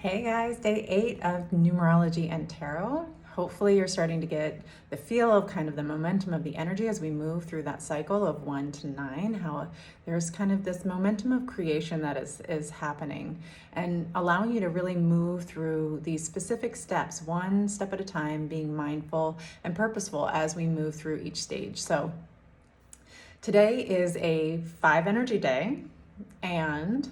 Hey guys, day 8 of Numerology and Tarot. Hopefully you're starting to get the feel of kind of the momentum of the energy as we move through that cycle of 1 to 9, how there's kind of this momentum of creation that is happening and allowing you to really move through these specific steps, one step at a time, being mindful and purposeful as we move through each stage. So today is a 5 energy day, and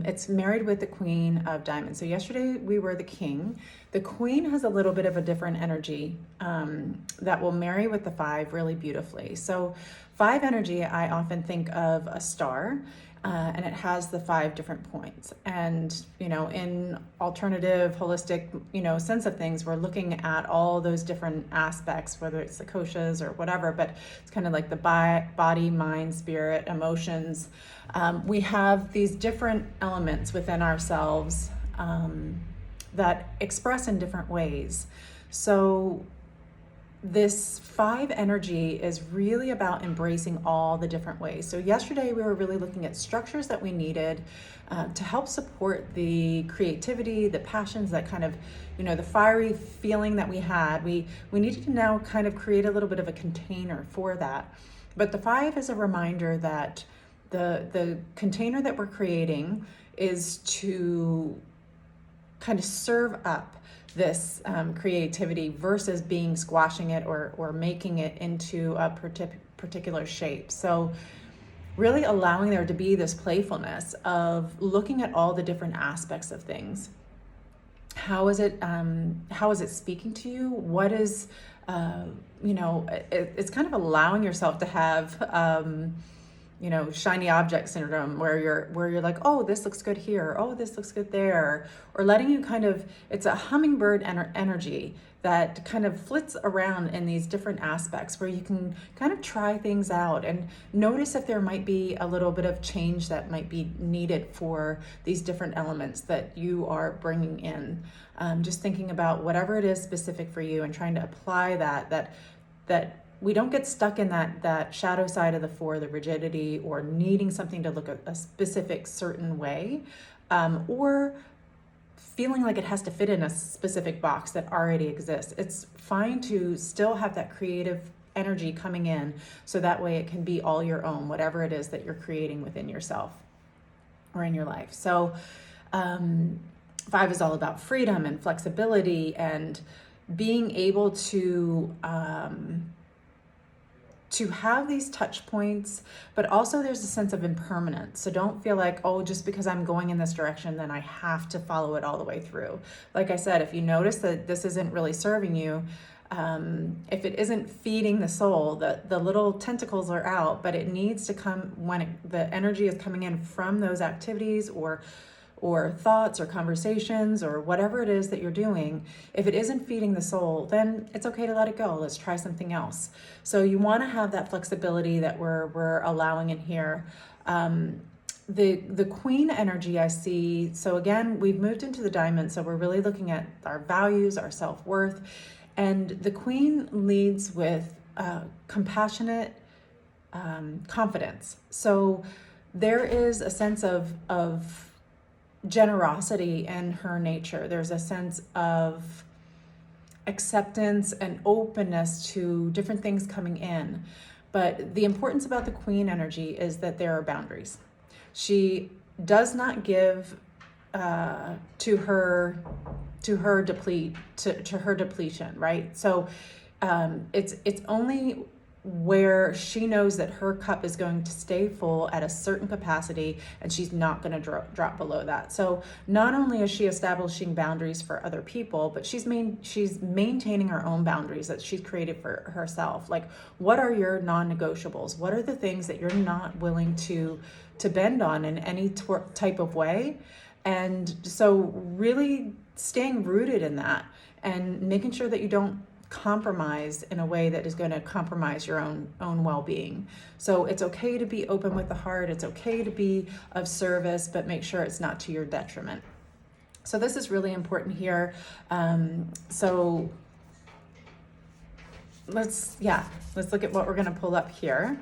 it's married with the Queen of Diamonds. So yesterday we were the King. The Queen has a little bit of a different energy that will marry with the 5 really beautifully. So 5 energy, I often think of a star, and it has the 5 different points. And, in alternative, holistic, sense of things, we're looking at all those different aspects, whether it's the koshas or whatever, but it's kind of like the body, mind, spirit, emotions. We have these different elements within ourselves that express in different ways. So this 5 energy is really about embracing all the different ways. So yesterday we were really looking at structures that we needed to help support the creativity, the passions, that kind of, the fiery feeling that we had. We needed to now kind of create a little bit of a container for that. But the 5 is a reminder that the container that we're creating is to kind of serve up this creativity versus being squashing it or making it into a particular shape. So really allowing there to be this playfulness of looking at all the different aspects of things. How is it speaking to you? What is it's kind of allowing yourself to have shiny object syndrome, where you're like, oh, this looks good here, oh, this looks good there, or letting you kind of, it's a hummingbird energy that kind of flits around in these different aspects where you can kind of try things out and notice if there might be a little bit of change that might be needed for these different elements that you are bringing in. Just thinking about whatever it is specific for you and trying to apply that we don't get stuck in that shadow side of the 4, the rigidity, or needing something to look a specific certain way, or feeling like it has to fit in a specific box that already exists. It's fine to still have that creative energy coming in, so that way it can be all your own, whatever it is that you're creating within yourself or in your life. So 5 is all about freedom and flexibility and being able to have these touch points, but also there's a sense of impermanence. So don't feel like, oh, just because I'm going in this direction, then I have to follow it all the way through. Like I said, if you notice that this isn't really serving you, if it isn't feeding the soul, the little tentacles are out, but it needs to come when the energy is coming in from those activities or thoughts or conversations or whatever it is that you're doing. If it isn't feeding the soul, then it's okay to let it go. Let's try something else. So you want to have that flexibility that we're allowing in here. The Queen energy I see, so again, we've moved into the diamond, so we're really looking at our values, our self-worth, and the Queen leads with compassionate confidence. So there is a sense of generosity in her nature. There's a sense of acceptance and openness to different things coming in. But the importance about the Queen energy is that there are boundaries. She does not give to her depletion, right? So it's only where she knows that her cup is going to stay full at a certain capacity, and she's not going to drop below that. So not only is she establishing boundaries for other people, but she's maintaining her own boundaries that she's created for herself. Like, what are your non-negotiables? What are the things that you're not willing to bend on in any type of way? And so really staying rooted in that and making sure that you don't compromise in a way that is going to compromise your own well-being. So it's okay to be open with the heart. It's okay to be of service, but make sure it's not to your detriment. So this is really important here. So let's look at what we're going to pull up here.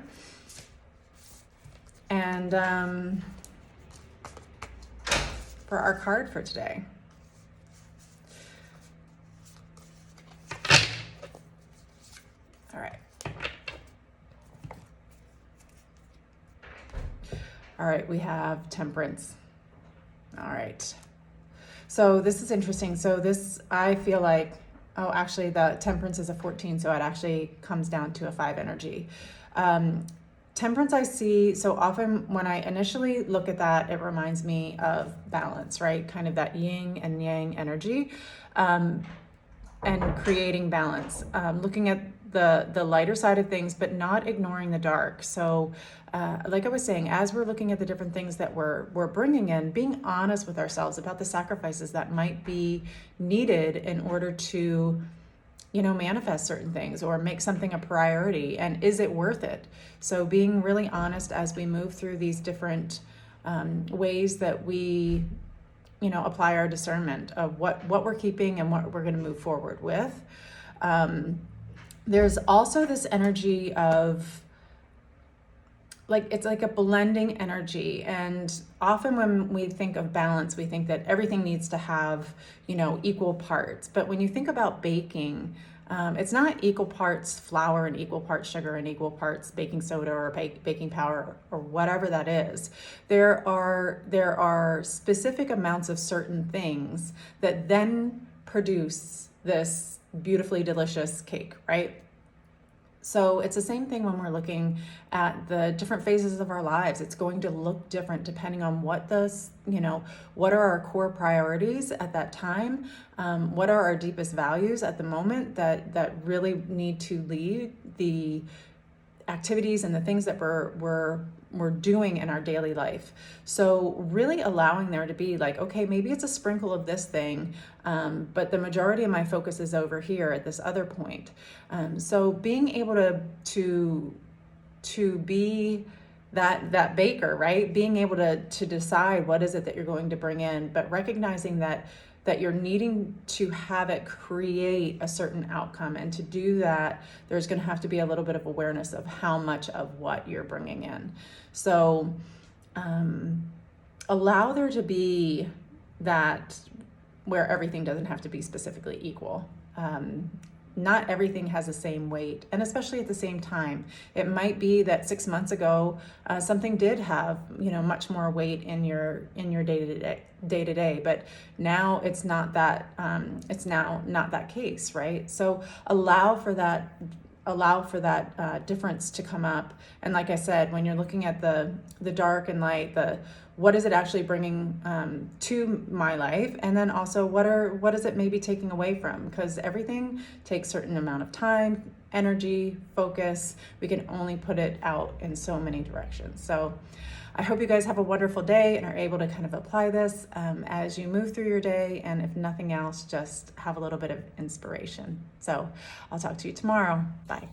And for our card for today. All right. All right, we have Temperance. All right. So this is interesting. So this, I feel like, oh, actually the Temperance is a 14, so it actually comes down to a 5 energy. Temperance I see, so often when I initially look at that, it reminds me of balance, right? Kind of that yin and yang energy. And creating balance, looking at the lighter side of things, but not ignoring the dark. So like I was saying, as we're looking at the different things that we're bringing in, being honest with ourselves about the sacrifices that might be needed in order to, you know, manifest certain things or make something a priority, and is it worth it? So being really honest as we move through these different ways that we, you know, apply our discernment of what we're keeping and what we're going to move forward with. There's also this energy of, like, it's like a blending energy. And often when we think of balance, we think that everything needs to have, you know, equal parts. But when you think about baking, it's not equal parts flour and equal parts sugar and equal parts baking soda or baking powder or whatever that is. There are specific amounts of certain things that then produce this beautifully delicious cake, right? So it's the same thing when we're looking at the different phases of our lives. It's going to look different depending on what what are our core priorities at that time, what are our deepest values at the moment that really need to lead the activities and the things that we're doing in our daily life. So really allowing there to be like, okay, maybe it's a sprinkle of this thing, but the majority of my focus is over here at this other point. So being able to be that baker, right? Being able to decide what is it that you're going to bring in, but recognizing that you're needing to have it create a certain outcome. And to do that, there's going to have to be a little bit of awareness of how much of what you're bringing in. So allow there to be that where everything doesn't have to be specifically equal. Not everything has the same weight, and especially at the same time. It might be that 6 months ago, something did have, you know, much more weight in your day to day, but now it's not that. It's now not that case, right? So allow for that difference to come up. And like I said, when you're looking at the dark and light, what is it actually bringing to my life, and then also what is it maybe taking away from? Because everything takes a certain amount of time, energy, focus. We can only put it out in so many directions. So I hope you guys have a wonderful day and are able to kind of apply this as you move through your day. And if nothing else, just have a little bit of inspiration. So I'll talk to you tomorrow. Bye.